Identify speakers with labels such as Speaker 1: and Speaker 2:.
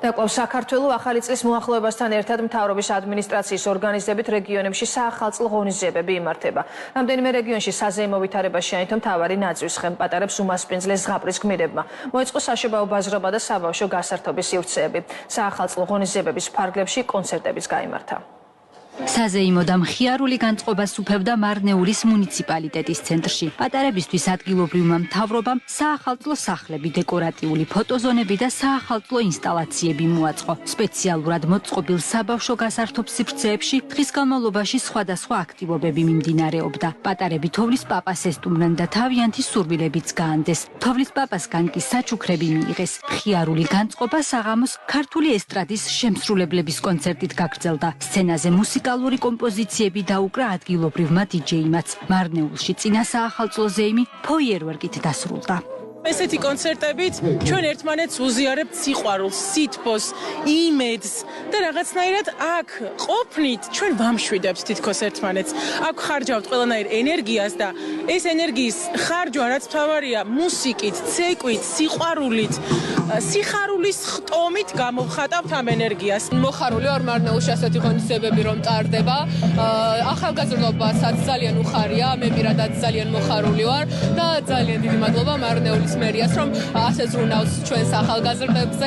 Speaker 1: და კვლავ საქართველოს ახალი წლის მოახლოებასთან ერთად მთავრობის ადმინისტრაციის ორგანიზებით რეგიონებში საახალწლო ღონისძიებები იმართება. რამდენიმე რეგიონში საზეიმო ვითარებაში აინთო მთავარი ნაწვის ხემპატარებს უმასპინძლეს ზღაპრის გმირებმა. მოეწყო საშობაო ბაზრობა და საბავშვო გასართობის სივრცეები. საახალწლო ღონისძიებების ფარგლებში კონცერტებიც გაიმართა.
Speaker 2: საზეიმო და მხიარული განწყობას უფევდა მარნეულის მუნიციპალიტეტის ცენტრში. პატარებისთვის ადგილობრივმა მთავრობამ საახალწლო სახლები, დეკორატიული ფოტოზონები და საახალწლო ინსტალაციები მოაწყო. სპეციალურად მოწყობილ საბავშვო გასართობ სივრცეებში დღის განმავლობაში სხვადასხვა აქტივობები მიმდინარეობდა. პატარები თოვლის პაპას ესტუმრნენ და თავიანთი სურვილებიც გაანდეს. თოვლის პაპასგან კი საჩუქრები მიიღეს. მხიარული განწყობა საღამოს ქართული ესტრადის შემსრულებლების კონცერტით გაგრძელდა. სცენაზე მუსიკალური კომპოზიციები დაუკრა ადგილობრივმა დიჯეიმაც. მარნეულში წინა საახალწლო ზეიმი ფოიერვერკით დასრულდა.
Speaker 3: ესეთი კონცერტებით ჩვენ ერთმანეთს უზიარებთ სიყვარულს, სითბოს, იმედს და რაღაცნაირად აქ ყოფნით ჩვენ ვამშვიდებთ თითქოს ერთმანეთს. აქ ხარჯავთ ყველანაირ ენერგიას და ეს ენერგიის ხარჯვა რაც მთავარია მუსიკით, ცეკვით, სიყვარულით, სიხარულის ხტომით გამოვხატავთ ამ ენერგიას.
Speaker 4: მოხარული ვარ მარნეულში ასეთი ღონისძიებები რომ ტარდება. ახალგაზრდობასაც ძალიან უხარია, მე პირადად ძალიან მოხარული ვარ და ძალიან დიდი მადლობა მარნეულის მერიას რომ ასე ზრუნავს ჩვენს ახალგაზრდებზე.